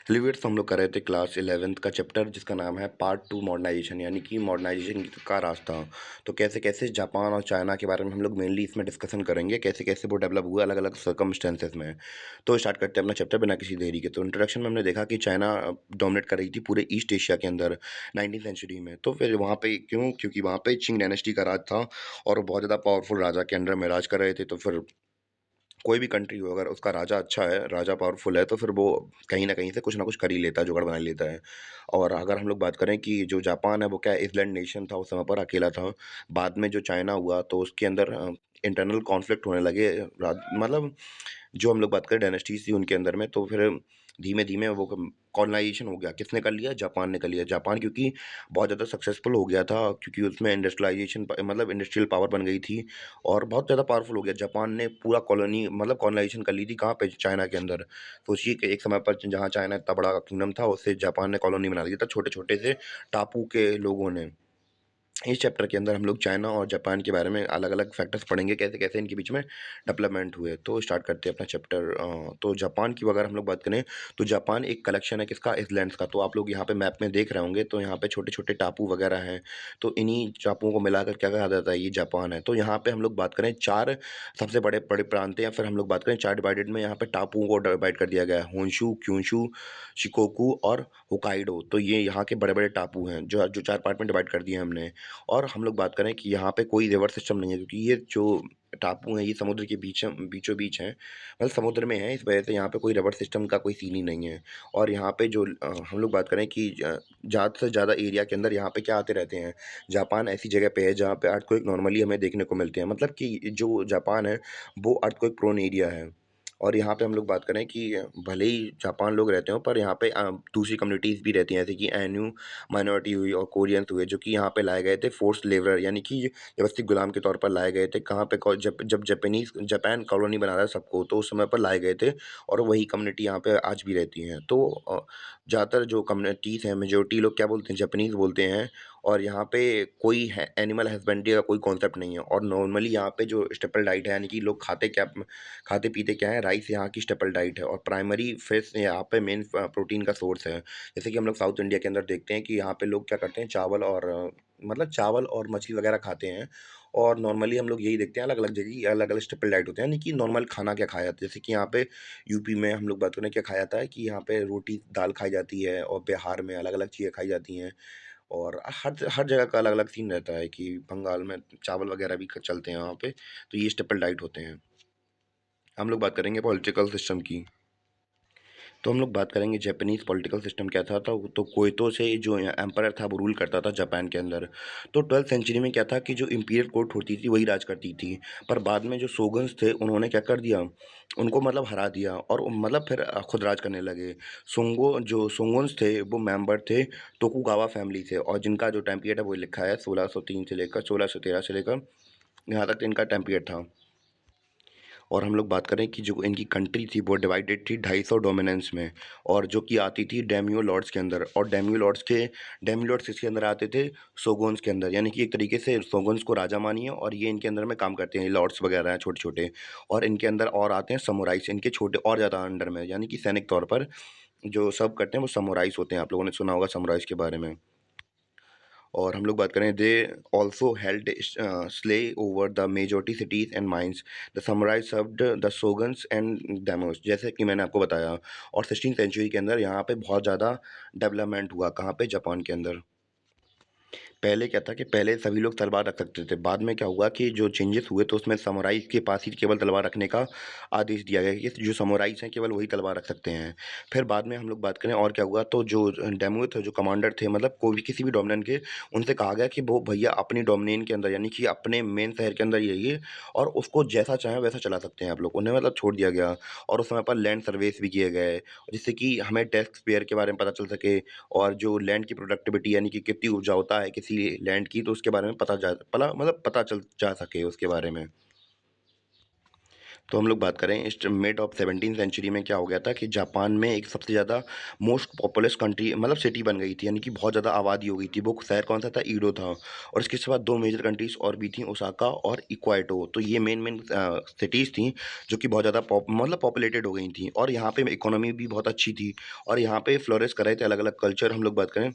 लिविट्स हम लोग कर रहे थे क्लास 11th का चैप्टर जिसका नाम है पार्ट टू मॉडर्नाइजेशन यानी कि मॉडर्नाइजेशन का रास्ता। तो कैसे कैसे जापान और चाइना के बारे में हम लोग मेनली इसमें डिस्कशन करेंगे, कैसे कैसे वो डेवलप हुआ अलग अलग सर्कमस्टेंसेस में। तो स्टार्ट करते हैं अपना चैप्टर बिना किसी देरी के। तो इंट्रोडक्शन में हमने देखा कि चाइना डोमिनेट कर रही थी पूरे ईस्ट एशिया के अंदर 19वीं सेंचुरी में। तो फिर वहाँ पे क्योंकि वहाँ पे चिंग डायनेस्टी का राज था और वो बहुत ज़्यादा पावरफुल राजा के अंडर में राज कर रहे थे। तो फिर कोई भी कंट्री हो, अगर उसका राजा अच्छा है, राजा पावरफुल है, तो फिर वो कहीं न कहीं से कुछ ना कुछ कर ही लेता है, जुगाड़ बना ही लेता है। और अगर हम लोग बात करें कि जो जापान है, वो क्या आइसलैंड नेशन था, उस समय पर अकेला था। बाद में जो चाइना हुआ, तो उसके अंदर इंटरनल कॉन्फ्लिक्ट होने लगे। मतलब जो हम लोग बात करें डायनेस्टीज़ थी उनके अंदर में, तो फिर धीमे-धीमे वो कॉलोनाइज़ेशन हो गया। किसने कर लिया? जापान ने कर लिया। जापान क्योंकि बहुत ज़्यादा सक्सेसफुल हो गया था, क्योंकि उसमें इंडस्ट्रियलाइज़ेशन मतलब इंडस्ट्रियल पावर बन गई थी और बहुत ज़्यादा पावरफुल हो गया। जापान ने पूरा कॉलोनी मतलब कॉलोनाइज़ेशन कर ली थी, कहाँ पे? चाइना के अंदर। सोचिए कि एक समय पर जहाँ चाइना इतना बड़ा किंगडम था, उससे जापान ने कॉलोनी बना दिया था, छोटे-छोटे से टापू के लोगों ने। इस चैप्टर के अंदर हम लोग चाइना और जापान के बारे में अलग-अलग फैक्टर्स पढ़ेंगे, कैसे-कैसे इनके बीच में डेवलपमेंट हुए। तो स्टार्ट करते हैं अपना चैप्टर। तो जापान की अगर हम लोग बात करें, तो जापान एक कलेक्शन है किसका? आइसलैंड्स का। तो आप लोग यहाँ पे मैप में देख रहे होंगे, तो यहाँ पे छोटे-छोटे टापू वगैरह हैं। तो इन्हीं टापुओं को मिलाकर क्या कहा जाता है? ये जापान है। तो यहाँ पे हम लोग बात करें 4 सबसे बड़े बड़े प्रांत हैं, या फिर हम लोग बात करें 4 डिवाइडेड में यहाँ पे टापुओं को डिवाइड कर दिया गया है। होन्शु, क्यूशु, शिकोकू और होक्काइडो। तो ये यहाँ के बड़े-बड़े टापू हैं, जो जो 4 पार्ट में डिवाइड कर दिए हैं हमने। और हम लोग बात करें कि यहाँ पे कोई रिवर सिस्टम नहीं है, क्योंकि ये जो टापू हैं ये समुद्र के बीचों-बीच हैं, मतलब समुद्र में है, इस वजह से यहाँ पे कोई रिवर सिस्टम का कोई सीन ही नहीं है। और यहाँ पे जो हम लोग बात करें कि ज़्यादा से ज़्यादा एरिया के अंदर यहाँ पे क्या आते रहते हैं, जापान ऐसी जगह पे है जहाँ पे अर्थक्वेक नॉर्मली हमें देखने को मिलते हैं, मतलब कि जो जापान है वो अर्थक्वेक प्रोन एरिया है। और यहाँ पे हम लोग बात करें कि भले ही जापान लोग रहते हों, पर यहाँ पे दूसरी कम्युनिटीज़ भी रहती हैं, जैसे कि एन्यू माइनॉरिटी हुई और कोरियंस हुए, जो कि यहाँ पे लाए गए थे फोर्स्ड लेबर, यानी कि व्यवस्थित गुलाम के तौर पर लाए गए थे। कहाँ पे? जब जब जापान कॉलोनी बना रहा है सबको, तो उस समय पर लाए गए थे और वही कम्युनिटी यहाँ पे आज भी रहती हैं। तो ज़्यादातर जो कम्युनिटीज़ हैं, मेजॉरिटी लोग क्या बोलते हैं? जापानीज़ बोलते हैं। और यहाँ पे कोई है एनिमल हस्बेंड्री का कोई कॉन्सेप्ट नहीं है। और नॉर्मली यहाँ पे जो स्टेपल डाइट है, यानी कि लोग खाते पीते क्या है? राइस यहाँ की स्टेपल डाइट है, और प्राइमरी फिश यहाँ पे मेन प्रोटीन का सोर्स है। जैसे कि हम लोग साउथ इंडिया के अंदर देखते हैं कि यहाँ पे लोग क्या करते हैं, चावल और मतलब चावल और मछली वगैरह खाते हैं। और नॉर्मली हम लोग यही देखते हैं अलग-अलग जगह अलग-अलग स्टेपल डाइट होते हैं, यानी कि नॉर्मल खाना क्या खाया जाता है। जैसे कि यहाँ पे यूपी में हम लोग बात करें क्या खाया जाता है, कि यहाँ पे रोटी दाल खाई जाती है, और बिहार में अलग-अलग चीज़ें खाई जाती हैं। और हर हर जगह का अलग-अलग सीन रहता है, कि बंगाल में चावल वगैरह भी चलते हैं वहाँ पे। तो ये स्टेपल डाइट होते हैं। हम लोग बात करेंगे पॉलिटिकल सिस्टम की। तो हम लोग बात करेंगे जापानीज़ पॉलिटिकल सिस्टम क्या था। तो क्योतो से जो एम्परर था वो रूल करता था जापान के अंदर। तो 12th सेंचुरी में क्या था कि जो इम्पीरियल कोर्ट होती थी वही राज करती थी। पर बाद में जो शोगन्स थे उन्होंने क्या कर दिया, उनको मतलब हरा दिया, और मतलब फिर खुद राज करने लगे। जो शोगुन्स थे वो मेंबर थे तोकुगावा फैमिली से, और जिनका जो टाइम पीरियड है वो लिखा है 1603 से लेकर 1613 से लेकर यहाँ तक इनका टाइम पीरियड था। और हम लोग बात करें कि जो इनकी कंट्री थी वो डिवाइडेड थी 250 डोमिनेंस में, और जो कि आती थी डेमियो लॉर्ड्स के अंदर। और डेमियो लॉर्ड्स किसके अंदर आते थे? शोगुन्स के अंदर, यानी कि एक तरीके से शोगुन्स को राजा मानिए, और ये इनके अंदर में काम करते हैं, ये लॉर्ड्स वगैरह हैं छोटे-छोटे। और इनके अंदर और आते हैं समुराइस, इनके छोटे और ज़्यादा अंडर में, यानी कि सैनिक तौर पर जो सर्व करते हैं वो समुराइस होते हैं। आप लोगों ने सुना होगा समुराइस के बारे में। और हम लोग बात करें, they also held sway over the majority cities and mines. The samurai served the shoguns and daimyos, जैसे कि मैंने आपको बताया। और 16th सेंचुरी के अंदर यहाँ पे बहुत ज़्यादा डेवलपमेंट हुआ, कहाँ पे? जापान के अंदर। पहले क्या था कि पहले सभी लोग तलवार रख सकते थे। बाद में क्या हुआ कि जो चेंजेस हुए, तो उसमें समुराइज़ के पास ही केवल तलवार रखने का आदेश दिया गया कि जो समुराइज़ हैं केवल वही तलवार रख सकते हैं। फिर बाद में हम लोग बात करें और क्या हुआ, तो जो डेमो थे, जो कमांडर थे, मतलब कोई भी किसी भी डोमिनियन के, उनसे कहा गया कि वो भैया अपनी डोमिनियन के अंदर, यानी कि अपने मेन शहर के अंदर ही रहिए, और उसको जैसा चाहें वैसा चला सकते हैं आप लोग। उन्हें मतलब छोड़ दिया गया। और उस समय पर लैंड सर्वेस भी किए गए, जिससे कि हमें टैक्स पेयर के बारे में पता चल सके, और जो लैंड की प्रोडक्टिविटी, यानी कि कितनी उपजाऊता है किसी लैंड की, तो उसके बारे में पता चल जा सके उसके बारे में। तो हम लोग बात करें इस मिड ऑफ 17th सेंचुरी में क्या हो गया था कि जापान में एक सबसे ज़्यादा मोस्ट पॉपुलस कंट्री मतलब सिटी बन गई थी, यानी कि बहुत ज़्यादा आबादी हो गई थी। वो शहर कौन सा था? ईडो था। और इसके सिवा 2 मेजर कंट्रीज़ और भी थीं, ओसाका और इक्वाइटो। तो ये मेन सिटीज़ थीं जो कि बहुत ज़्यादा मतलब पॉपुलेटेड हो गई थीं, और यहाँ पे इकोनॉमी भी बहुत अच्छी थी, और यहाँ पे फ्लोरिश कर रहे थे अलग-अलग कल्चर। हम लोग बात करें,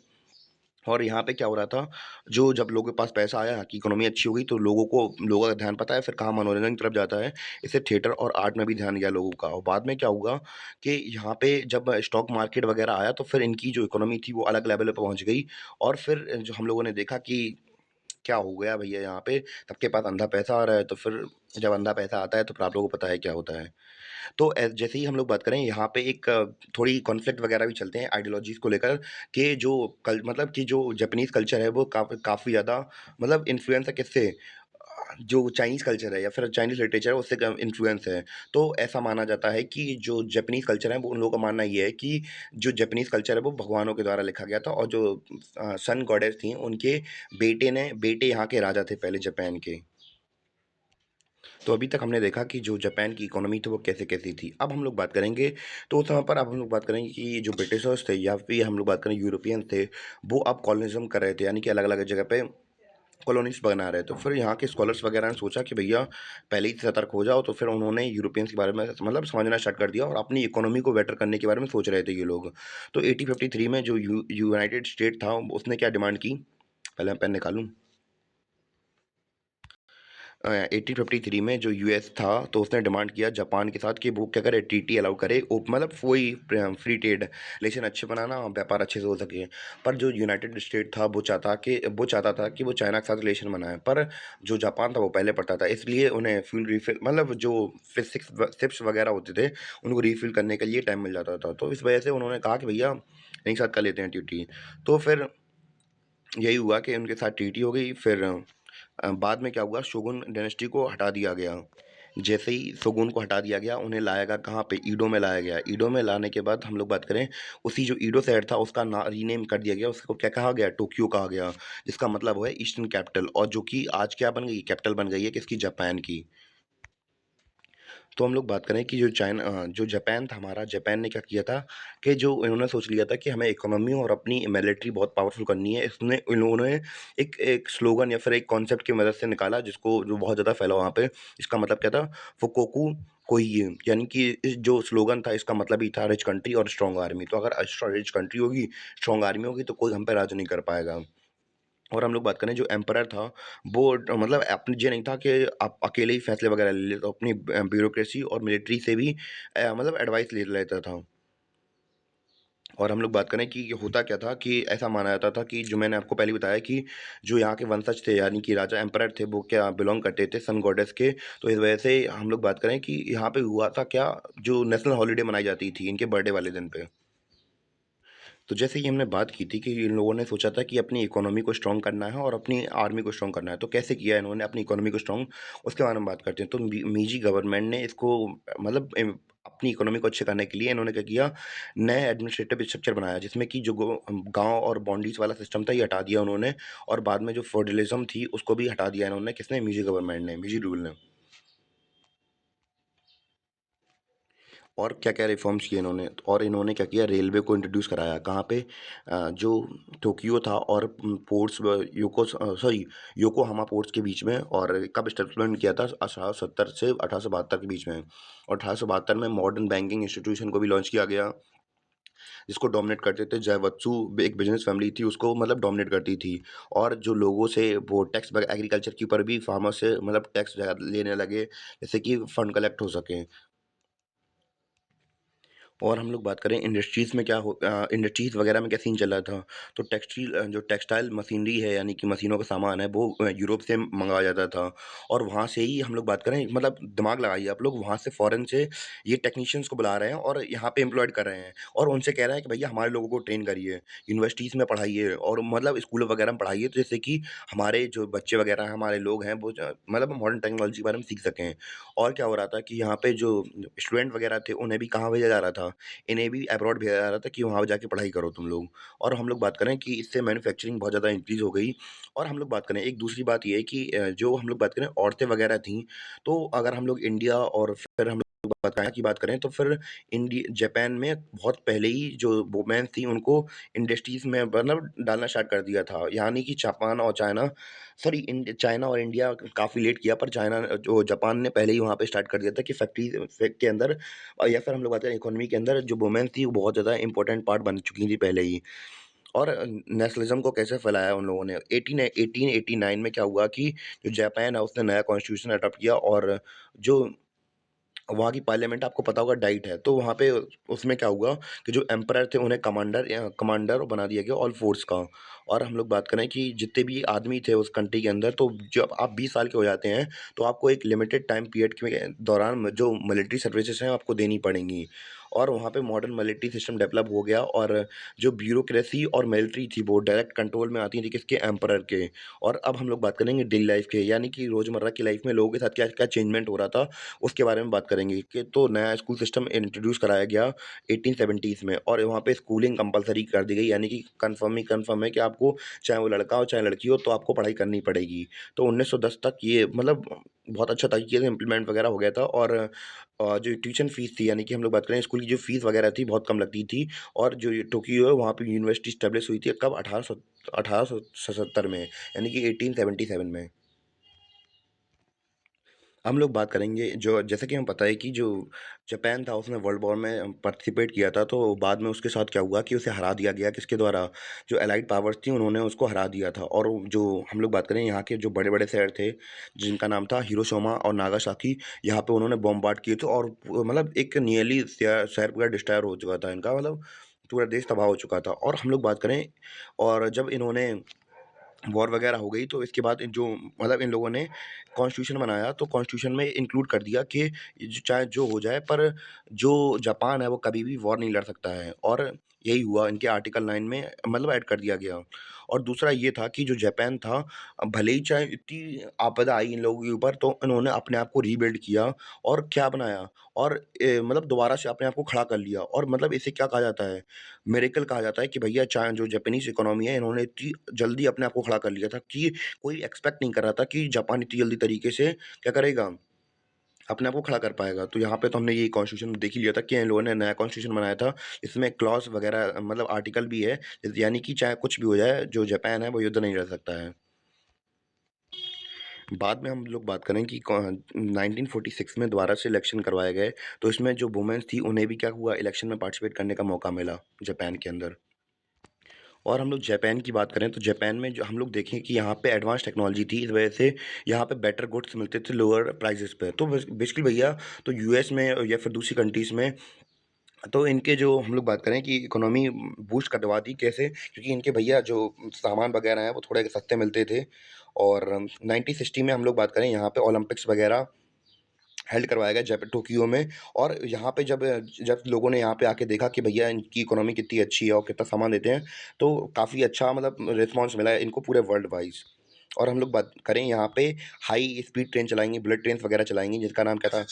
और यहाँ पे क्या हो रहा था, जो जब लोगों के पास पैसा आया, कि इकोनॉमी अच्छी हो गई, तो लोगों का ध्यान पता है फिर कहाँ मनोरंजन की तरफ जाता है। इससे थिएटर और आर्ट में भी ध्यान गया लोगों का, और बाद में क्या हुआ कि यहाँ पे जब स्टॉक मार्केट वगैरह आया, तो फिर इनकी जो इकोनॉमी थी वो अलग लेवल पे पहुँच गई। और फिर जो हम लोगों ने देखा कि क्या हो गया भैया यहाँ पे, सबके पास अंधा पैसा आ रहा है, तो फिर जब अंधा पैसा आता है तो फिर आप लोगों को पता है क्या होता है। तो जैसे ही हम लोग बात करें, यहाँ पे एक थोड़ी कॉन्फ्लिक्ट वगैरह भी चलते हैं आइडियोलॉजीज़ को लेकर, कि जो कल मतलब कि जो जापानीज़ कल्चर है वो काफ़ी ज़्यादा मतलब इन्फ्लुएंस है किससे? जो चाइनीज़ कल्चर है या फिर चाइनीज़ लिटरेचर है उससे क इन्फ्लुएंस है। तो ऐसा माना जाता है कि जो जापानीज़ कल्चर है वो उन लोगों का मानना ये है कि जो जापानीज़ कल्चर है वो भगवानों के द्वारा लिखा गया था, और जो सन गॉडेस थीं उनके बेटे यहाँ के राजा थे पहले जापान के। तो अभी तक हमने देखा कि जो जापान की इकोनॉमी थी वो कैसे-कैसी थी। अब हम लोग बात करेंगे, तो उस समय पर अब हम लोग बात करेंगे कि जो ब्रिटिशर्स थे या फिर हम लोग बात करें यूरोपियंस थे, वो अब कॉलोनिज़्म कर रहे थे, यानी कि अलग-अलग जगह पे कॉलोनीज़ बना रहे थे। तो फिर यहाँ के स्कॉलर्स वगैरह ने सोचा कि भैया पहले ही सतर्क हो जाओ, तो फिर उन्होंने यूरोपियंस के बारे में मतलब समझना स्टार्ट कर दिया, और अपनी इकोनॉमी को बेटर करने के बारे में सोच रहे थे ये लोग। तो 1853 में जो यूनाइटेड स्टेट था उसने क्या डिमांड की? पहले मैं पेन निकालूँ। 1853 में जो यूएस था, तो उसने डिमांड किया जापान के साथ कि वो क्या करे, ट्रीटी अलाउ करे, मतलब वही फ्री ट्रेड रिलेशन अच्छे बनाना, व्यापार अच्छे से हो सके। पर जो यूनाइटेड स्टेट था वो चाहता था कि वो चाइना के साथ रिलेशन बनाए, पर जो जापान था वो पहले पड़ता था, इसलिए उन्हें फ्यूल रिफिल मतलब जो फिजिक्स शिप्स वगैरह होते थे उनको रिफिल करने के लिए टाइम मिल जाता था। तो इस वजह से उन्होंने कहा कि भैया एक साथ कर लेते हैं ट्रीटी। तो फिर यही हुआ कि उनके साथ ट्रीटी हो गई। फिर बाद में क्या हुआ, शोगुन डायनेस्टी को हटा दिया गया। जैसे ही शोगुन को हटा दिया गया, उन्हें लाया गया कहाँ पे? ईडो में लाया गया। ईडो में लाने के बाद हम लोग बात करें, उसी जो ईडो शहर था उसका ना रीनेम कर दिया गया, उसको क्या कहा गया? टोक्यो कहा गया, जिसका मतलब है ईस्टर्न कैपिटल, और जो कि आज क्या बन गई? कैपिटल बन गई है किसकी? जापान की। तो हम लोग बात करें कि जो जापान था हमारा, जापान ने क्या किया था कि जो इन्होंने सोच लिया था कि हमें इकोनॉमी और अपनी मिलिट्री बहुत पावरफुल करनी है। इसने इन्होंने एक एक स्लोगन या फिर एक कॉन्सेप्ट की मदद से निकाला, जिसको जो बहुत ज़्यादा फैला वहाँ पे। इसका मतलब क्या था? फुकोकू कोइए, यानी कि इस जो स्लोगन था इसका मतलब ही था रिच कंट्री और स्ट्रॉन्ग आर्मी। तो अगर रिच कंट्री होगी, स्ट्रॉन्ग आर्मी होगी, तो कोई हम पे राज नहीं कर पाएगा। और हम लोग बात करें, जो एम्परर था वो मतलब अपने ये नहीं था कि आप अकेले ही फैसले वगैरह ले ले, तो अपनी ब्यूरोक्रेसी और मिलिट्री से भी मतलब एडवाइस ले लेता था। और हम लोग बात करें कि ये होता क्या था, कि ऐसा माना जाता था कि जो मैंने आपको पहले बताया कि जो यहाँ के वंशज थे, यानी कि राजा एम्परर थे, वो क्या बिलोंग करते थे सन गॉडेस के। तो इस वजह से हम लोग बात करें कि यहाँ पे हुआ था क्या, जो नेशनल हॉलिडे मनाई जाती थी इनके बर्थडे वाले दिन पे। तो जैसे कि हमने बात की थी कि इन लोगों ने सोचा था कि अपनी इकोनॉमी को स्ट्रॉन्ग करना है और अपनी आर्मी को स्ट्रॉन्ग करना है। तो कैसे किया इन्होंने अपनी इकोनॉमी को स्ट्रॉन्ग, उसके बारे में बात करते हैं। तो मीजी गवर्नमेंट ने इसको मतलब अपनी इकोनॉमी को अच्छे करने के लिए इन्होंने क्या किया, नए एडमिनिस्ट्रेटिव स्ट्रक्चर बनाया, जिसमें कि जो गांव और बाउंड्रीज वाला सिस्टम था ये हटा दिया उन्होंने। और बाद में जो फेडरलिज्म थी उसको भी हटा दिया इन्होंने। किसने? मीजी गवर्नमेंट ने, मीजी रूल ने। और क्या-क्या रिफ़ॉर्म्स किए इन्होंने, और इन्होंने क्या किया, रेलवे को इंट्रोड्यूस कराया। कहाँ पे? जो टोक्यो था और पोर्ट्स योकोहामा पोर्ट्स के बीच में। और कब एस्टेब्लिशमेंट किया था? 1870 से 1872 के बीच में। और 1872 में मॉडर्न बैंकिंग इंस्टीट्यूशन को भी लॉन्च किया गया, जिसको डोमिनेट करते थे जाइवात्सु, एक बिज़नेस फैमिली थी, उसको मतलब डोमिनेट करती थी। और जो लोगों से वो टैक्स एग्रीकल्चर के ऊपर भी फार्मर से मतलब टैक्स लेने लगे, जिससे कि फंड कलेक्ट हो सके। और हम लोग बात करें इंडस्ट्रीज़ में इंडस्ट्रीज़ वगैरह में क्या सीन चल रहा था। तो जो टेक्सटाइल मशीनरी है, यानी कि मशीनों का सामान है, वो यूरोप से मँगवाया जाता था। और वहाँ से ही हम लोग बात करें, मतलब दिमाग लगाइए आप लोग, वहाँ से फ़ॉरेन से ये टेक्नीशियंस को बुला रहे हैं और यहाँ पे एम्प्लॉयड कर रहे हैं, और उनसे कह रहे हैं कि भैया हमारे लोगों को ट्रेन करिए, यूनिवर्सिटीज़ में पढ़ाइए, और मतलब स्कूल वगैरह में पढ़ाइए, तो जिससे कि हमारे जो बच्चे वगैरह हैं, हमारे लोग हैं, वो मतलब मॉडर्न टेक्नोलॉजी के बारे में सीख सकें। और क्या हो रहा था कि यहाँ पे जो स्टूडेंट वगैरह थे, उन्हें भी कहाँ भेजा जा रहा था? इन्हें भी अब्रॉड भेजा जा रहा था कि वहाँ जाके पढ़ाई करो तुम लोग। और हम लोग बात करें कि इससे मैन्युफैक्चरिंग बहुत ज़्यादा इंक्रीज़ हो गई। और हम लोग बात करें एक दूसरी बात ये है कि जो हम लोग बात करें औरतें वगैरह थीं, तो अगर हम लोग इंडिया और फिर हम लोग बात करें तो फिर जापान में बहुत पहले ही जो वुमेन थी उनको इंडस्ट्रीज़ में मतलब डालना स्टार्ट कर दिया था। यानी कि जापान और चाइना, सॉरी चाइना और इंडिया काफ़ी लेट किया, पर चाइना जो जापान ने पहले ही वहाँ पे स्टार्ट कर दिया था कि फैक्ट्री के अंदर या फिर हम लोग बात करें इकोनॉमी के अंदर जो वुमेन थी वो बहुत ज़्यादा इंपॉर्टेंट पार्ट बन चुकी थी पहले ही। और नेशनलिज़्म को कैसे फैलाया उन लोगों ने 1889 में क्या हुआ कि जो जापान है उसने नया कॉन्स्टिट्यूशन अडॉप्ट किया। और जो वहाँ की पार्लियामेंट आपको पता होगा डाइट है, तो वहाँ पे उसमें क्या हुआ कि जो एम्परर थे उन्हें कमांडर बना दिया गया ऑल फोर्स का। और हम लोग बात करें कि जितने भी आदमी थे उस कंट्री के अंदर, तो जब आप 20 साल के हो जाते हैं, तो आपको एक लिमिटेड टाइम पीरियड के दौरान जो मिलिट्री सर्विसेज़ हैं आपको देनी पड़ेंगी। और वहाँ पे मॉडर्न मिलिट्री सिस्टम डेवलप हो गया। और जो ब्यूरोक्रेसी और मिलिट्री थी वो डायरेक्ट कंट्रोल में आती थी किसके, एम्परर के। और अब हम लोग बात करेंगे डेली लाइफ़ के, यानी कि रोज़मर्रा की लाइफ़ में लोगों के साथ क्या-क्या चेंजमेंट हो रहा था उसके बारे में बात करेंगे। कि तो नया स्कूल सिस्टम इंट्रोड्यूस कराया गया 1870s में, और वहाँ पे स्कूलिंग कंपल्सरी कर दी गई, यानी कि कन्फर्म ही कन्फर्म है कि आपको चाहे वो लड़का हो चाहे लड़की हो तो आपको पढ़ाई करनी पड़ेगी। तो 1910 तक ये मतलब बहुत अच्छा तरीके से इम्प्लीमेंट वगैरह हो गया था। और जो ट्यूशन फीस थी, यानी कि हम लोग बात करें स्कूल की जो फीस वगैरह थी बहुत कम लगती थी। और जो ये टोक्यो है वहाँ पे यूनिवर्सिटी एस्टेब्लिश हुई थी कब, 1877 में, यानी कि 1877 में। हम लोग बात करेंगे जो जैसे कि हमें पता है कि जो जापान था उसने वर्ल्ड वॉर में पार्टिसिपेट किया था, तो बाद में उसके साथ क्या हुआ कि उसे हरा दिया गया किसके द्वारा, जो एलाइड पावर्स थी उन्होंने उसको हरा दिया था। और जो हम लोग बात करें यहाँ के जो बड़े-बड़े शहर थे जिनका नाम था हिरोशिमा और नागासाकी, यहाँ पे उन्होंने बॉम्बार्ड किए थे। और मतलब एक नियरली शहर पूरा डिस्ट्रॉय हो चुका था इनका, मतलब पूरा देश तबाह हो चुका था। और हम लोग बात करें, और जब इन्होंने वॉर वगैरह हो गई तो इसके बाद जो मतलब इन लोगों ने कॉन्स्टिट्यूशन बनाया, तो कॉन्स्टिट्यूशन में इंक्लूड कर दिया कि चाहे जो हो जाए, पर जो जापान है वो कभी भी वॉर नहीं लड़ सकता है। और यही हुआ, इनके आर्टिकल 9 में मतलब ऐड कर दिया गया। और दूसरा ये था कि जो जापान था, भले ही चाहे इतनी आपदा आई इन लोगों के ऊपर, तो इन्होंने अपने आप को रीबिल्ड किया। और क्या बनाया, और मतलब दोबारा से अपने आप को खड़ा कर लिया। और मतलब इसे क्या कहा जाता है, मिरेकल कहा जाता है कि भैया चाहे जो जापानीज़ इकोनॉमी है इन्होंने इतनी जल्दी अपने आप को खड़ा कर लिया था कि कोई एक्सपेक्ट नहीं कर रहा था कि जापान इतनी जल्दी तरीके से क्या करेगा, अपने आप को खड़ा कर पाएगा। तो यहाँ पे तो हमने यही कॉन्स्टिट्यूशन देख ही लिया था कि इन लोगों ने नया कॉन्स्टिट्यूशन बनाया था। इसमें क्लॉज़ वगैरह मतलब आर्टिकल भी है, यानी कि चाहे कुछ भी हो जाए जो जापान है वो युद्ध नहीं लड़ सकता है। बाद में हम लोग बात करें कि 1946 में दोबारा से इलेक्शन करवाए गए, तो इसमें जो वुमेन्स थी उन्हें भी क्या हुआ, इलेक्शन में पार्टिसिपेट करने का मौका मिला जापान के अंदर। और हम लोग जापान की बात करें तो जापान में जो हम लोग देखें कि यहाँ पे एडवांस टेक्नोलॉजी थी, इस वजह से यहाँ पे बेटर गुड्स मिलते थे लोअर प्राइसेस पे। तो बेसिकली भैया, तो यूएस में या फिर दूसरी कंट्रीज़ में, तो इनके जो हम लोग बात करें कि इकोनॉमी बूस्ट करवा दी कैसे, क्योंकि इनके भैया जो सामान वगैरह हैं वो थोड़े सस्ते मिलते थे। और 1960 में हम लोग बात करें यहाँ पे ओलंपिक्स वगैरह हेल्ड करवाया गया टोक्यो में। और यहाँ पे जब जब लोगों ने यहाँ पे आके देखा कि भैया इनकी इकोनॉमी कितनी अच्छी है और कितना सामान देते हैं, तो काफ़ी अच्छा मतलब रिस्पॉन्स मिला है इनको पूरे वर्ल्ड वाइज़। और हम लोग बात करें यहाँ पे हाई स्पीड ट्रेन चलाएँगे, बुलेट ट्रेन्स वगैरह चलाएँगी जिसका नाम क्या था?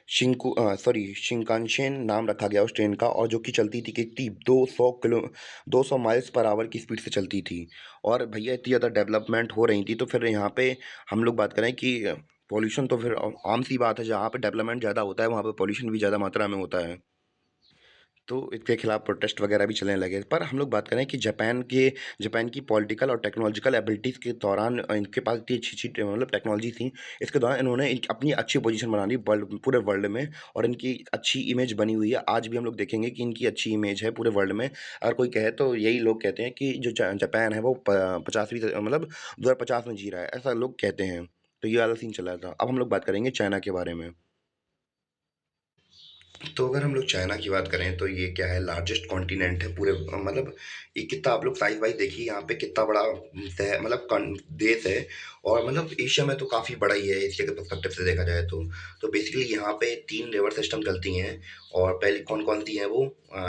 शिंको सॉरी शिंकानशेन नाम रखा गया उस ट्रेन का। और जो कि चलती थी कितनी 200 माइल्स पर आवर की स्पीड से चलती थी। और भैया इतनी ज़्यादा डेवलपमेंट हो रही थी, तो फिर यहाँ पे हम लोग बात करें कि पॉल्यूशन तो फिर आम सी बात है, जहाँ पे डेवलपमेंट ज़्यादा होता है वहाँ पे पॉल्यूशन भी ज़्यादा मात्रा में होता है। तो इसके खिलाफ प्रोटेस्ट वगैरह भी चलने लगे। पर हम लोग बात करें कि जापान की पॉलिटिकल और टेक्नोलॉजिकल एबिलिटीज़ के दौरान इनके पास इतनी अच्छी-अच्छी मतलब टेक्नोलॉजी थी। इसके दौरान इन्होंने एक अपनी अच्छी पोज़ीशन बना ली पूरे वर्ल्ड में। और इनकी अच्छी इमेज बनी हुई है। आज भी हम लोग देखेंगे कि इनकी अच्छी इमेज है पूरे वर्ल्ड में। अगर कोई कहे तो यही लोग कहते हैं कि जो जापान है वो 50वीं मतलब 2050 में जी रहा है, ऐसा लोग कहते हैं। तो ये वाला सीन चल रहा था। अब हम लोग बात करेंगे चाइना के बारे में। तो अगर हम लोग चाइना की बात करें तो ये क्या है, लार्जेस्ट कॉन्टिनेंट है पूरे मतलब ये कितना आप लोग साइज वाइज देखिए यहाँ पे कितना बड़ा मतलब देश है। और मतलब एशिया में तो काफ़ी बड़ा ही है एशिया के पर्सपेक्टिव से देखा जाए तो बेसिकली यहाँ पे 3 रिवर सिस्टम चलती हैं। और पहली कौन कौन सी हैं वो,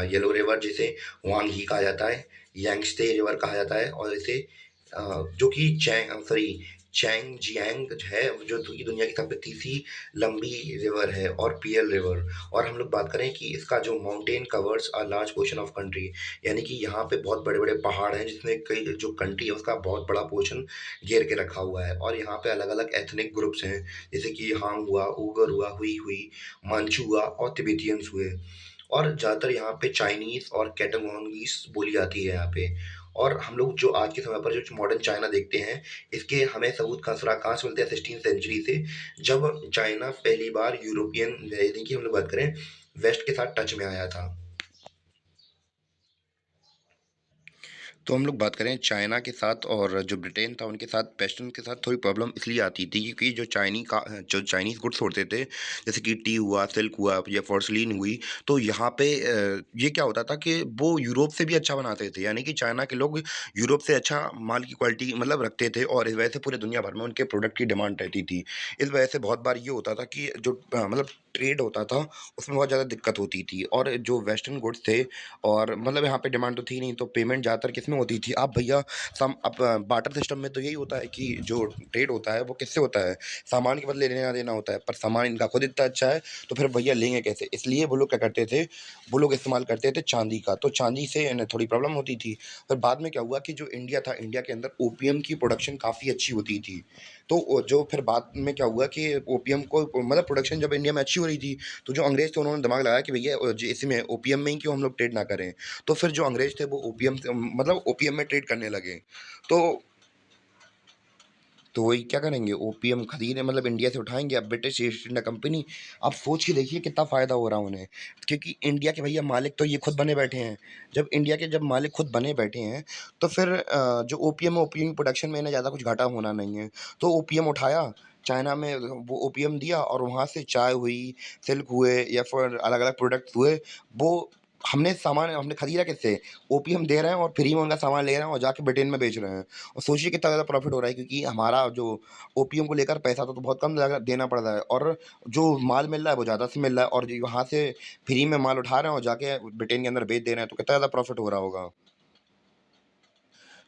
येलो रिवर जिसे वांग ही कहा जाता है, यांगत्से रिवर कहा जाता है, और इसे जो कि चैंगजियांग है जो दुनिया की सबसे तीसरी लंबी रिवर है और पीएल रिवर। और हम लोग बात करें कि इसका जो mountain covers a large portion of country, यानी कि यहाँ पे बहुत बड़े-बड़े पहाड़ हैं जिसमें कई जो कंट्री है उसका बहुत बड़ा पोर्शन घेर के रखा हुआ है। और यहाँ पे अलग-अलग एथनिक ग्रुप्स हैं, जैसे कि हांग हुआ, उइगर हुआ, हुई हुई, मांचू हुआ और तिब्बतियंस हुए। और ज़्यादातर यहाँ पे चाइनीज़ और कैटालोनीज़ बोली जाती है यहाँ पे। और हम लोग जो आज के समय पर जो मॉडर्न चाइना देखते हैं, इसके हमें सबूत कहाँ से मिलते हैं 16th सेंचुरी से, जब चाइना पहली बार यूरोपियन यानी कि हम लोग बात करें वेस्ट के साथ टच में आया था। तो हम लोग बात करें चाइना के साथ और जो ब्रिटेन था उनके साथ वेस्टर्न के साथ थोड़ी प्रॉब्लम इसलिए आती थी क्योंकि जो चाइनीज़ गुड्स होते थे, जैसे कि टी हुआ, सिल्क हुआ या पोर्सिलीन हुई, तो यहाँ पे ये क्या होता था कि वो यूरोप से भी अच्छा बनाते थे। यानी कि चाइना के लोग यूरोप से अच्छा माल की क्वालिटी मतलब रखते थे और इस वजह से पूरे दुनिया भर में उनके प्रोडक्ट की डिमांड रहती थी। इस वजह से बहुत बार ये होता था कि जो मतलब ट्रेड होता था, उसमें बहुत ज़्यादा दिक्कत होती थी और जो वेस्टर्न गुड्स थे और मतलब यहाँ पे डिमांड तो थी नहीं, तो पेमेंट ज़्यादातर किसमें होती थी? आप भैया अब बार्टर सिस्टम में तो यही होता है कि जो ट्रेड होता है वो किससे होता है? सामान के बदले लेना-देना होता है, पर सामान इनका खुद इतना अच्छा है, तो फिर भैया लेंगे कैसे? इसलिए वो लोग क्या करते थे, वो लोग इस्तेमाल करते थे चाँदी का, तो चाँदी से इन्हें थोड़ी प्रॉब्लम होती थी। फिर बाद में क्या हुआ कि जो इंडिया था, इंडिया के अंदर ओपीएम की प्रोडक्शन काफ़ी अच्छी होती थी। तो जो फिर बाद में क्या हुआ कि ओपीएम को मतलब प्रोडक्शन जब इंडिया में अच्छी हो रही थी, तो जो अंग्रेज़ थे उन्होंने दिमाग लगाया कि भैया इसमें ओपीएम में ही क्यों हम लोग ट्रेड ना करें। तो फिर जो अंग्रेज थे वो ओपीएम से मतलब ओपीएम में ट्रेड करने लगे। तो तो वही क्या करेंगे ओपीएम खरीदें मतलब इंडिया से उठाएँगे अब ब्रिटिश ईस्ट इंडिया कंपनी। आप सोच के देखिए कितना फ़ायदा हो रहा है उन्हें, क्योंकि इंडिया के भैया मालिक तो ये खुद बने बैठे हैं। जब मालिक खुद बने बैठे हैं, तो फिर जो ओपीएम है ओपीएम प्रोडक्शन में इन्हें ज़्यादा कुछ घाटा होना नहीं है। तो ओपीएम उठाया, चाइना में वो ओपीएम दिया और वहाँ से चाय हुई, सिल्क हुए या फिर अलग-अलग प्रोडक्ट्स हुए, वो हमने खरीदा किससे? ओपीएम दे रहे हैं और फ्री में उनका सामान ले रहे हैं और जाके ब्रिटेन में बेच रहे हैं। और सोचिए कितना ज़्यादा प्रॉफ़िट हो रहा है क्योंकि हमारा जो ओपीएम को लेकर पैसा तो बहुत कम लगा देना पड़ रहा है और जो माल मिल रहा है वो ज़्यादा से मिल रहा है और जो वहाँ से फ्री में माल उठा रहे हैं और जाके ब्रिटेन के अंदर बेच दे रहे हैं, तो कितना ज़्यादा प्रॉफ़िट हो रहा होगा।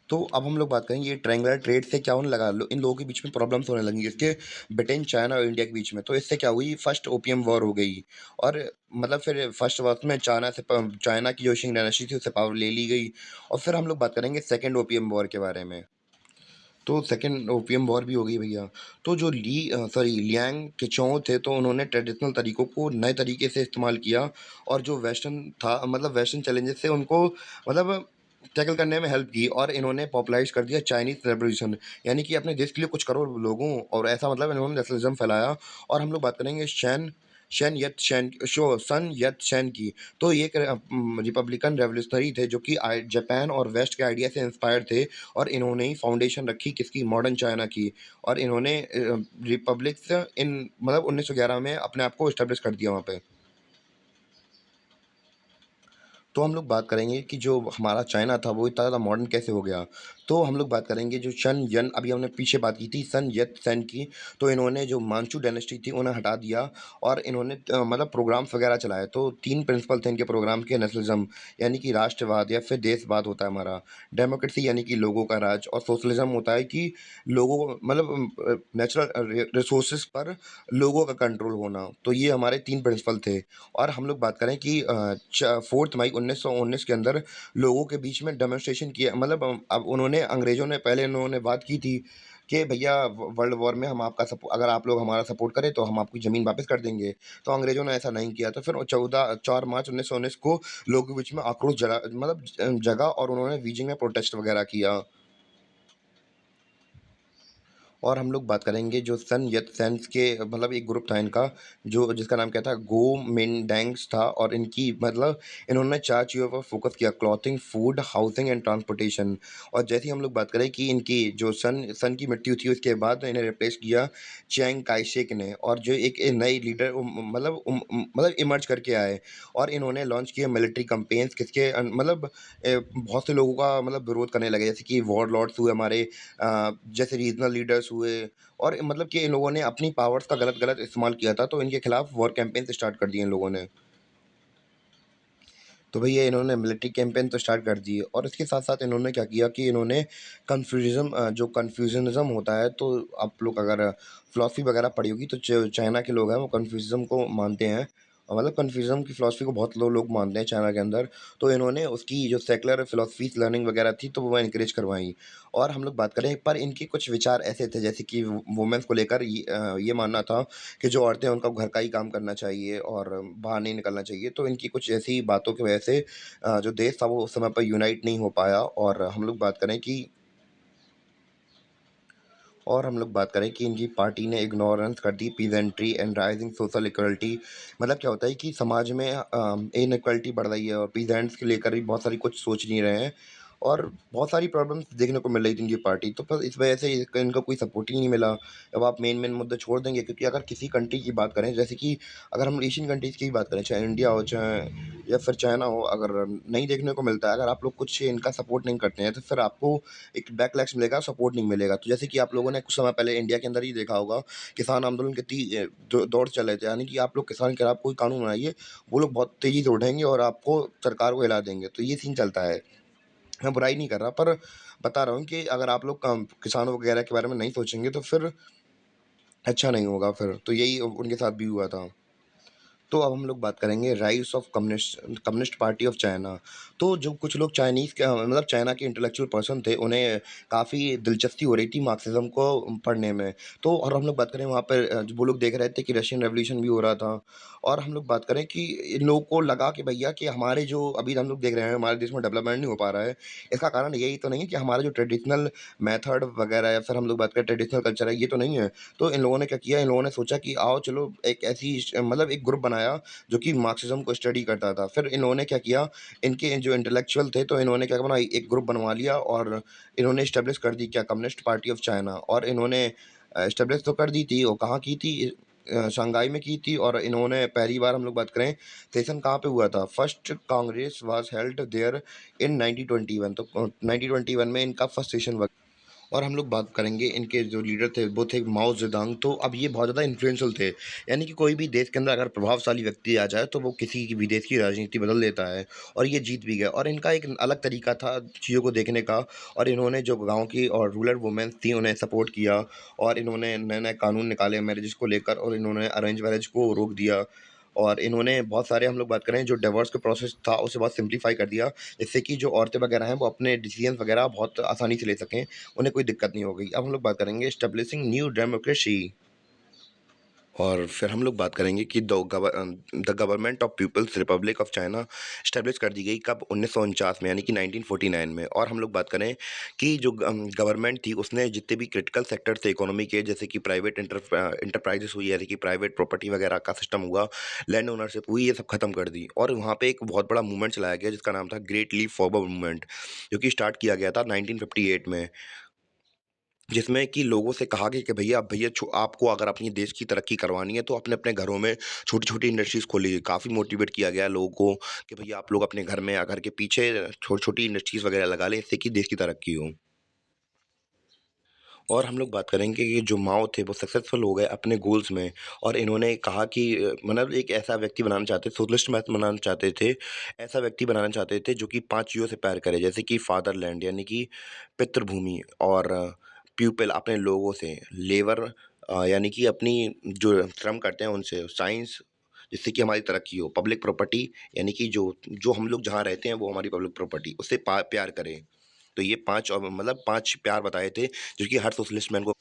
तो अब हम लोग बात करेंगे ये ट्रायंगुलर ट्रेड से क्या होने लगा, इन लोगों के बीच में प्रॉब्लम्स होने लगी इसके ब्रिटेन, चाइना और इंडिया के बीच में। तो इससे क्या हुई फर्स्ट ओपीएम वॉर हो गई और मतलब फिर फर्स्ट वॉर में चाइना की जो शिंग डायनेस्टी थी उससे पावर ले ली गई और फिर हम लोग बात करेंगे सेकंड ओपीएम वॉर के बारे में। तो सेकंड ओपीएम वॉर भी हो गई भैया। तो जो लियांग केचों थे तो उन्होंने ट्रेडिशनल तरीकों को नए तरीके से इस्तेमाल किया और जो वेस्टर्न था मतलब वेस्टर्न चैलेंजेस से उनको मतलब टैकल करने में हेल्प की और इन्होंने पॉपुलराइज़ कर दिया चाइनीज़ रेवोल्यूशन। यानी कि अपने देश के लिए कुछ करो लोगों और ऐसा मतलब इन्होंने नेशनलिज़्म फैलाया। और हम लोग बात करेंगे सन यत सेन की। तो ये एक रिपब्लिकन रेवोल्यूशनरी थे जो कि जापान और वेस्ट के आइडिया से इंस्पायर थे और इन्होंने ही फाउंडेशन रखी किसकी मॉडर्न चाइना की। और इन्होंने रिपब्लिक्स इन मतलब 1911 में अपने आप को एस्टेब्लिश कर दिया वहाँ पे। तो हम लोग बात करेंगे कि जो हमारा चाइना था वो इतना ज़्यादा मॉडर्न कैसे हो गया। तो हम लोग बात करेंगे जो शन यन अभी हमने पीछे बात की थी सन यत सेन की। तो इन्होंने जो मांचू डायनेस्टी थी उन्हें हटा दिया और इन्होंने मतलब प्रोग्राम्स वगैरह चलाए। तो 3 प्रिंसिपल थे इनके प्रोग्राम के नेशनलिज़्म यानी कि राष्ट्रवाद या फिर देशवाद होता है हमारा। डेमोक्रेसी यानी कि लोगों का राज और सोशलिज़्म होता है कि लोगों को मतलब नेचुरल रिसोर्सेज़ पर लोगों का कंट्रोल होना। तो ये हमारे 3 प्रिंसिपल थे। और हम लोग बात करें कि 4 मई 1919 के अंदर लोगों के बीच में डेमोन्स्ट्रेशन किया मतलब अब उन्होंने अंग्रेज़ों ने पहले इन्होंने बात की थी कि भैया वर्ल्ड वॉर में हम आपका अगर आप लोग हमारा सपोर्ट करें तो हम आपकी ज़मीन वापस कर देंगे। तो अंग्रेज़ों ने ऐसा नहीं किया। तो फिर 4 मार्च 1919 को लोगों के बीच में आक्रोश जगा और उन्होंने बीजिंग में प्रोटेस्ट वगैरह किया। और हम लोग बात करेंगे जो सन यत सेन्स के मतलब एक ग्रुप था इनका जो जिसका नाम क्या था गो मिनडेंग्स था और इनकी मतलब इन्होंने 4 चीज़ों पर फोकस किया clothing, food, housing and transportation. और जैसे ही हम लोग बात करें कि इनकी जो सन सन की मृत्यु थी उसके बाद इन्हें रिप्लेस किया चियांग काई शेक ने और जो एक नए लीडर मतलब इमर्ज करके आए और इन्होंने लॉन्च किए मिलिट्री कैंपेन्स किसके मतलब बहुत से लोगों का मतलब विरोध करने लगे जैसे कि वॉर लॉर्ड्स हुए हमारे जैसे रीजनल लीडर्स हुए और मतलब कि इन लोगों ने अपनी पावर्स का गलत इस्तेमाल किया था तो इनके खिलाफ वॉर कैंपेन्स स्टार्ट कर दिए इन लोगों ने। तो भैया इन्होंने मिलिट्री कैंपेन तो स्टार्ट कर दिए और इसके साथ-साथ इन्होंने क्या किया कि इन्होंने जो कन्फ्यूज़निज़्म होता है, तो आप लोग अगर फ़िलॉसफ़ी वगैरह पढ़ी होगी तो च चाइना के लोग हैं वो कन्फ्यूज़िज़्म को मानते हैं। मतलब कन्फ्यूज़िज़्म की फ़िलॉसफ़ी को बहुत लोग मानते हैं चाइना के अंदर। तो इन्होंने उसकी जो सेक्युलर फ़िलॉसफ़ीज़ लर्निंग वगैरह थी तो वो एनकरेज करवाई। और हम लोग बात करें पर इनके कुछ विचार ऐसे थे जैसे कि वुमेन्स को लेकर ये मानना था कि जो औरतें हैं उनको घर का ही काम करना चाहिए और बाहर नहीं निकलना चाहिए। तो इनकी कुछ ऐसी बातों की वजह से जो देश था वो उस समय पर यूनाइट नहीं हो पाया और हम लोग बात करें कि इनकी पार्टी ने इग्नोरेंस कर दी peasantry and rising social equality. मतलब क्या होता है कि समाज में इनइक्वालिटी बढ़ रही है और पीजेंट्स के लेकर भी बहुत सारी कुछ सोच नहीं रहे हैं और बहुत सारी प्रॉब्लम्स देखने को मिल रही थी इनकी पार्टी, तो पर इस वजह से इनका कोई सपोर्ट ही नहीं मिला। अब आप मेन मेन मुद्दे छोड़ देंगे क्योंकि अगर किसी कंट्री की बात करें जैसे कि अगर हम एशियन कंट्रीज़ की भी बात करें, चाहे इंडिया हो चाहे या फिर चाइना हो, अगर नहीं देखने को मिलता है, अगर आप लोग कुछ इनका सपोर्ट नहीं करते हैं तो फिर आपको एक बैकलैश मिलेगा, सपोर्ट नहीं मिलेगा। तो जैसे कि आप लोगों ने कुछ समय पहले इंडिया के अंदर ही देखा होगा, किसान आंदोलन कितनी दौड़ चल रहे थे, यानी कि आप लोग किसान के खिलाफ कोई कानून बनाइए, वो लोग बहुत तेज़ी से उठेंगे और आपको सरकार को हिला देंगे। तो ये सीन चलता है। मैं बुराई नहीं कर रहा, पर बता रहा हूँ कि अगर आप लोग किसानों वगैरह के बारे में नहीं सोचेंगे तो फिर अच्छा नहीं होगा फिर। तो यही उनके साथ भी हुआ था। तो अब हम लोग बात करेंगे rise of communist party of China. तो जो कुछ लोग चाइनीज़ के मतलब चाइना के इंटेलेक्चुअल पर्सन थे, उन्हें काफ़ी दिलचस्पी हो रही थी मार्क्सिज़्म को पढ़ने में। तो और हम लोग बात करें वहाँ पे जो वो लोग देख रहे थे कि रशियन रेवोल्यूशन भी हो रहा था। और हम लोग बात करें कि इन लोगों को लगा कि भैया कि हमारे जो अभी हम लोग देख रहे हैं, हमारे देश में डेवलपमेंट नहीं हो पा रहा है। इसका कारण यही तो नहीं है कि हमारा जो ट्रेडिशनल मेथड वगैरह या फिर हम लोग बात करें ट्रेडिशनल कल्चर है, ये तो नहीं है। तो इन लोगों ने क्या किया, इन लोगों ने सोचा कि आओ चलो एक ऐसी मतलब एक ग्रुप बनाया जो कि मार्क्सिज्म को स्टडी करता था। फिर इन्होंने क्या किया, इनके जो इंटेलेक्चुअल थे तो इन्होंने क्या बना एक ग्रुप बनवा लिया और इन्होंने एस्टेब्लिश कर दी क्या कम्युनिस्ट पार्टी ऑफ चाइना। और इन्होंने एस्टेब्लिश तो कर दी थी, वो कहाँ की थी, शंघाई में की थी। और इन्होंने पहली बार हम लोग बात करें सेशन कहाँ पे हुआ था, first congress was held there in 1921। तो 1921 में इनका फर्स्ट सेशन। और हम लोग बात करेंगे इनके जो लीडर थे वो थे माओ ज़ेडुंग। तो अब ये बहुत ज़्यादा इन्फ्लुएंशियल थे, यानी कि कोई भी देश के अंदर अगर प्रभावशाली व्यक्ति आ जाए तो वो किसी की भी देश की राजनीति बदल देता है। और ये जीत भी गए और इनका एक अलग तरीका था चीज़ों को देखने का। और इन्होंने जो गांव की और रूरल वुमेन्स थी उन्हें सपोर्ट किया और इन्होंने नए नए कानून निकाले मैरिज को लेकर और इन्होंने अरेंज मैरिज को रोक दिया। और इन्होंने बहुत सारे हम लोग बात करें जो डिवोर्स का प्रोसेस था उसे बहुत सिंप्लीफाई कर दिया, जिससे कि जो औरतें वगैरह हैं वो अपने डिसीजन वगैरह बहुत आसानी से ले सकें, उन्हें कोई दिक्कत नहीं होगी। अब हम लोग बात करेंगे एस्टेब्लिशिंग न्यू डेमोक्रेसी। और फिर हम लोग बात करेंगे कि the government of people's republic of China establish कर दी गई कब 1949 में, यानी कि 1949 में। और हम लोग बात करें कि जो गवर्नमेंट थी उसने जितने भी क्रिटिकल सेक्टर थे इकोनॉमी के, जैसे कि प्राइवेट इंटरप्राइजेस हुई, जैसे कि प्राइवेट प्रॉपर्टी वगैरह का सिस्टम हुआ, लैंड ओनरशिप हुई, ये सब खत्म कर दी। और वहाँ पे एक बहुत बड़ा मूवमेंट चलाया गया जिसका नाम था ग्रेट लीप फॉरवर्ड मूवमेंट, जो कि स्टार्ट किया गया था 1958 में। जिसमें कि लोगों से कहा गया कि भैया आपको अगर अपनी देश की तरक्की करवानी है तो अपने-अपने घरों में छोटी-छोटी इंडस्ट्रीज़ खोलिए। काफ़ी मोटिवेट किया गया लोगों को कि भैया आप लोग अपने घर में या घर के पीछे छोटी-छोटी इंडस्ट्रीज़ वगैरह लगा लें, इससे कि देश की तरक्की हो। और हम लोग बात करेंगे कि जो माओ थे वो सक्सेसफुल हो गए अपने गोल्स में। और इन्होंने कहा कि मतलब एक ऐसा व्यक्ति बनाना चाहते, सोशलिस्ट मैथ बनाना चाहते थे, ऐसा व्यक्ति बनाना चाहते थे जो कि 5 चीज़ों से प्यार करे, जैसे कि फादरलैंड यानी कि पितृभूमि, और पीपल अपने लोगों से, लेबर यानी कि अपनी जो श्रम करते हैं उनसे, साइंस जिससे कि हमारी तरक्की हो, पब्लिक प्रॉपर्टी यानी कि जो जो हम लोग जहाँ रहते हैं वो हमारी पब्लिक प्रॉपर्टी, उससे प्यार करें। तो ये 5 मतलब 5 प्यार बताए थे जो कि हर सोशलिस्ट मैन को।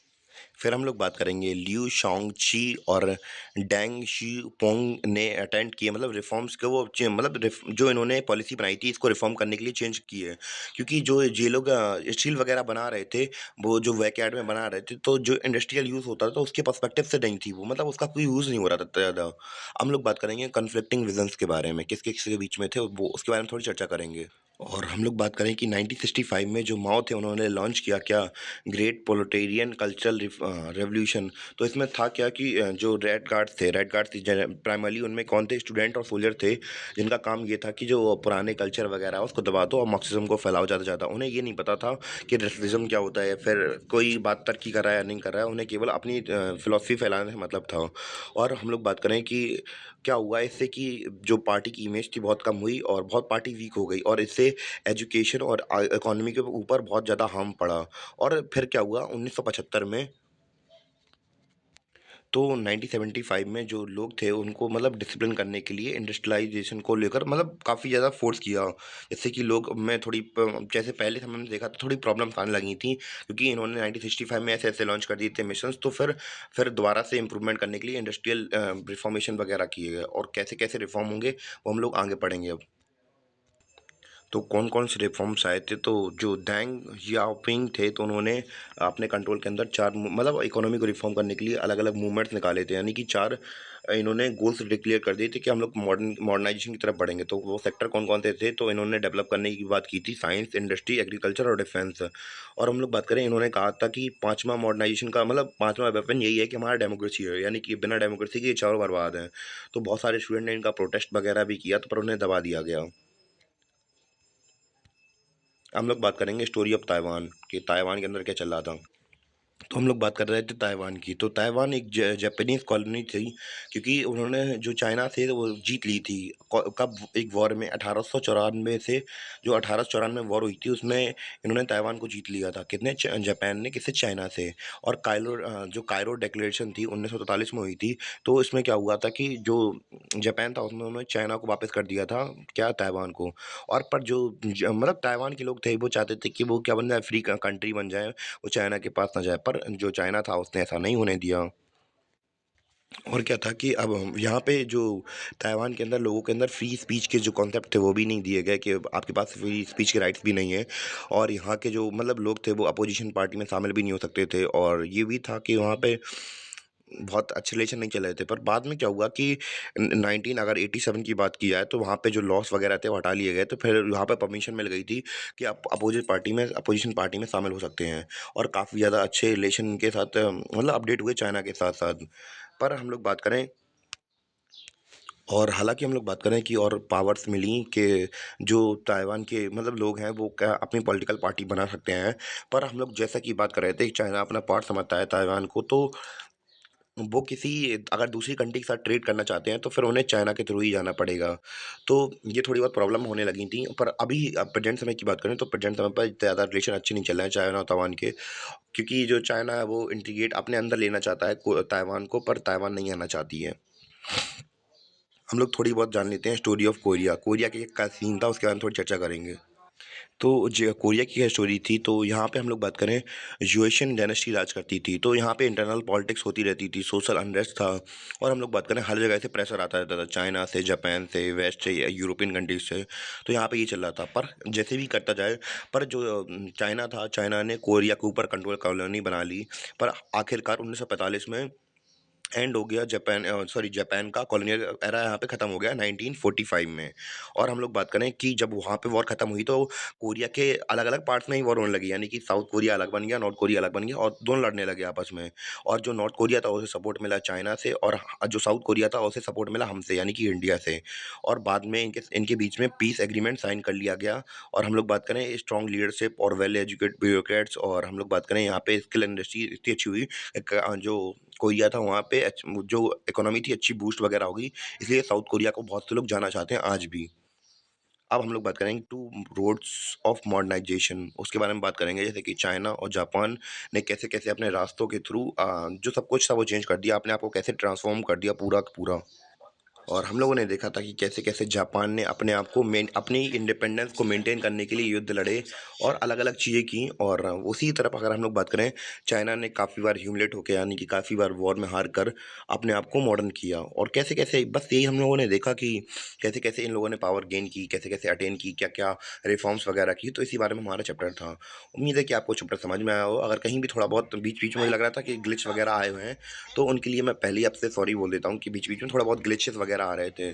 फिर हम लोग बात करेंगे लिू शाओंगची और डेंग शीपोंग ने अटेंड किए, मतलब रिफॉर्म्स के वो जो इन्होंने पॉलिसी बनाई थी इसको रिफॉर्म करने के लिए चेंज की है। क्योंकि जो ये लोग स्टील वगैरह बना रहे थे, वो जो वैकयार्ड में बना रहे थे, तो जो इंडस्ट्रियल यूज़ होता था उसके पर्सपेक्टिव से नहीं थी वो, मतलब उसका कोई यूज़ नहीं हो रहा था ज़्यादा। हम लोग बात करेंगे कन्फ्लिक्टिंग विजन्स के बारे में, किसके किसके बीच में थे वो, उसके बारे में थोड़ी चर्चा करेंगे। और हम लोग बात करें कि 1965 में जो माओ थे उन्होंने लॉन्च किया क्या ग्रेट प्रोलेटेरियन कल्चरल रेवोल्यूशन। तो इसमें था क्या कि जो रेड गार्ड्स थी प्राइमरली उनमें कौन थे स्टूडेंट और सोल्जर थे जिनका काम ये था कि जो पुराने कल्चर वगैरह है उसको दबा दो और मार्क्सिज्म को फैलाओ ज़्यादा से ज़्यादा। उन्हें ये नहीं पता था कि रेसिज्म क्या होता है, फिर कोई बात तरक्की कर रहा है या नहीं कर रहा है, उन्हें केवल अपनी फिलॉसफी फैलाने से मतलब था। और हम लोग बात करें कि क्या हुआ इससे कि जो पार्टी की इमेज थी बहुत कम हुई और बहुत पार्टी वीक हो गई और इससे एजुकेशन और इकोनॉमी के ऊपर बहुत ज़्यादा हार्म पड़ा। और फिर क्या हुआ 1975 में, तो 1975 में जो लोग थे उनको मतलब डिसिप्लिन करने के लिए इंडस्ट्रियलाइजेशन को लेकर मतलब काफ़ी ज़्यादा फोर्स किया। जिससे कि लोग में थोड़ी जैसे पहले समय में देखा तो थोड़ी प्रॉब्लम्स आने लगी थी क्योंकि इन्होंने 1965 में ऐसे ऐसे लॉन्च कर दिए थे मिशंस। तो फिर दोबारा से इम्प्रूवमेंट करने के लिए इंडस्ट्रियल रिफॉर्मेशन वगैरह किए गए और कैसे कैसे रिफॉर्म होंगे वो हम लोग आगे पढ़ेंगे अब। तो कौन-कौन से रिफ़ॉर्म्स आए थे, तो जो डेंग याओपिंग थे, तो उन्होंने अपने कंट्रोल के अंदर 4 मतलब इकोनॉमी को रिफ़ॉर्म करने के लिए अलग-अलग मूवमेंट्स निकाले थे, यानी कि 4 इन्होंने गोल्स डिक्लेयर कर दिए थे कि हम लोग मॉडर्नाइज़ेशन की तरफ बढ़ेंगे। तो वो सेक्टर कौन-कौन से थे, तो इन्होंने डेवलप करने की बात की थी साइंस, इंडस्ट्री, एग्रीकल्चर और डिफेंस। और हम लोग बात करें, इन्होंने कहा था कि 5वां मॉडर्नाइज़ेशन का मतलब 5वां वेपन यही है कि हमारा डेमोक्रेसी है, यानी कि बिना डेमोक्रेसी के ये चारों बर्बाद हैं। तो बहुत सारे स्टूडेंट ने इनका प्रोटेस्ट वगैरह भी किया, तो पर उन्हें दबा दिया गया। हम लोग बात करेंगे स्टोरी ऑफ ताइवान कि ताइवान के अंदर क्या चल रहा था। तो हम लोग बात कर रहे थे ताइवान की। तो ताइवान एक जापानीज़ कॉलोनी थी क्योंकि उन्होंने जो चाइना से वो जीत ली थी। कब एक वॉर में 1894 से जो 1894 वॉर हुई थी उसमें इन्होंने ताइवान को जीत लिया था। कितने जापान ने, किससे, चाइना से। और जो कायरो डिक्लेरेशन थी 1943 में हुई थी। तो इसमें क्या हुआ था कि जो जापान था उसने उन्होंने चाइना को वापस कर दिया था, क्या, ताइवान को। और पर जो मतलब ताइवान के लोग थे वो चाहते थे कि वो क्या बन जाए, फ्री कंट्री बन जाए, वो चाइना के पास ना जाए। पर जो चाइना था उसने ऐसा नहीं होने दिया। और क्या था कि अब यहाँ पे जो ताइवान के अंदर लोगों के अंदर फ्री स्पीच के जो कॉन्सेप्ट थे वो भी नहीं दिए गए कि आपके पास फ्री स्पीच के राइट्स भी नहीं है। और यहाँ के जो मतलब लोग थे वो अपोजिशन पार्टी में शामिल भी नहीं हो सकते थे। और ये भी था कि वहाँ पे बहुत अच्छे रिलेशन नहीं चल रहे थे। पर बाद में क्या हुआ कि 1987 की बात की जाए तो वहाँ पे जो लॉस वगैरह थे वो हटा लिए गए। तो फिर वहाँ पे परमिशन मिल गई थी कि आप अपोजिशन पार्टी में शामिल हो सकते हैं। और काफ़ी ज़्यादा अच्छे रिलेशन के साथ मतलब अपडेट हुए चाइना के साथ साथ। पर हम लोग बात करें, और हालाँकि हम लोग बात करें कि और पावर्स मिली कि जो ताइवान के मतलब लोग हैं वो क्या अपनी पॉलिटिकल पार्टी बना सकते हैं। पर हम लोग जैसा कि बात कर रहे थे कि चाइना अपना पार्ट समझता है ताइवान को। तो वो किसी अगर दूसरी कंट्री के साथ ट्रेड करना चाहते हैं तो फिर उन्हें चाइना के थ्रू ही जाना पड़ेगा। तो ये थोड़ी बहुत प्रॉब्लम होने लगी थी। पर अभी प्रेज़ेंट समय की बात करें तो प्रेज़ेंट समय पर ज़्यादा रिलेशन अच्छे नहीं चल रहे हैं चाइना और ताइवान के। क्योंकि जो चाइना है वो इंटीग्रेट अपने अंदर लेना चाहता है को ताइवान को, पर ताइवान नहीं आना चाहती है। हम लोग थोड़ी बहुत जान लेते हैं स्टोरी ऑफ कोरिया। कोरिया के क्या सीन था उसके बारे में थोड़ी चर्चा करेंगे। तो कोरिया की क्या स्टोरी थी, तो यहाँ पे हम लोग बात करें, जोएशन डायनेस्टी राज करती थी। तो यहाँ पे इंटरनल पॉलिटिक्स होती रहती थी, सोशल अनरेस्ट था। और हम लोग बात करें हर जगह से प्रेशर आता रहता था, चाइना से, जापान से, वेस्ट से या यूरोपियन कंट्रीज से। तो यहाँ पे ये चल रहा था। पर जैसे भी करता जाए, पर जो चाइना था, चाइना ने कोरिया के ऊपर कंट्रोल कॉलोनी बना ली। पर आखिरकार 1945 में एंड हो गया जापान का कॉलोनियल एरा यहाँ पे खत्म हो गया 1945 में। और हम लोग बात करें कि जब वहाँ पे वॉर खत्म हुई तो कोरिया के अलग-अलग पार्ट्स में ही वॉर होने लगी, यानी कि साउथ कोरिया अलग बन गया, नॉर्थ कोरिया अलग बन गया और दोनों लड़ने लगे आपस में। और जो नॉर्थ कोरिया था उसे सपोर्ट मिला चाइना से और जो साउथ कोरिया था उसे सपोर्ट मिला हमसे, यानी कि इंडिया से। और बाद में इनके इनके बीच में पीस एग्रीमेंट साइन कर लिया गया। और हम लोग बात करें स्ट्रॉन्ग लीडरशिप और वेल एजुकेटेड ब्यूरोक्रेट्स, और हम लोग बात करें यहाँ पे स्किल इंडस्ट्री इतनी अच्छी हुई, जो कोरिया था वहाँ पे जो इकोनॉमी थी अच्छी बूस्ट वगैरह हो गई। इसलिए साउथ कोरिया को बहुत से लोग जाना चाहते हैं आज भी। अब हम लोग बात करेंगे टू रोड्स ऑफ मॉडर्नाइजेशन, उसके बारे में बात करेंगे, जैसे कि चाइना और जापान ने कैसे-कैसे अपने रास्तों के थ्रू जो सब कुछ था वो चेंज कर दिया, अपने आप को कैसे ट्रांसफ़ॉर्म कर दिया पूरा का पूरा। और हम लोगों ने देखा था कि कैसे-कैसे जापान ने अपने आप को अपनी इंडिपेंडेंस को मेंटेन करने के लिए युद्ध लड़े और अलग-अलग चीज़ें की। और उसी तरफ अगर हम लोग बात करें, चाइना ने काफ़ी बार ह्यूमिलेट होके, यानी कि काफ़ी बार वॉर में हार कर अपने आप को मॉडर्न किया। और कैसे-कैसे बस यही हम लोगों ने देखा कि कैसे-कैसे इन लोगों ने पावर गेन की, कैसे-कैसे अटेन की, क्या-क्या रिफ़ॉर्म्स वगैरह की। तो इसी बारे में हमारा चैप्टर था। उम्मीद है कि आपको चैप्टर समझ में आया हो। अगर कहीं भी थोड़ा बहुत बीच-बीच में मुझे लग रहा था कि ग्लिच वगैरह आए हुए हैं, तो उनके लिए मैं पहले ही आपसे सॉरी बोल देता हूँ कि बीच-बीच में थोड़ा बहुत ग्लिचेस वगैरह आ रहे थे।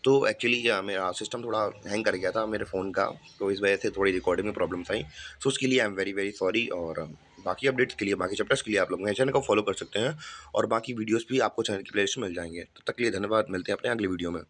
तो एक्चुअली मेरा सिस्टम थोड़ा हैंग कर गया था मेरे फ़ोन का, तो इस वजह से थोड़ी रिकॉर्डिंग में प्रॉब्लम्स आई। सो उसके लिए I am very, very sorry. और बाकी अपडेट्स के लिए, बाकी चैप्टर्स के लिए आप लोग मेरे चैनल को फॉलो कर सकते हैं और बाकी वीडियोज़ भी आपको चैनल की प्लेलिस्ट में मिल जाएँगे। तब तक के लिए धन्यवाद, मिलते हैं अपने अगली वीडियो में।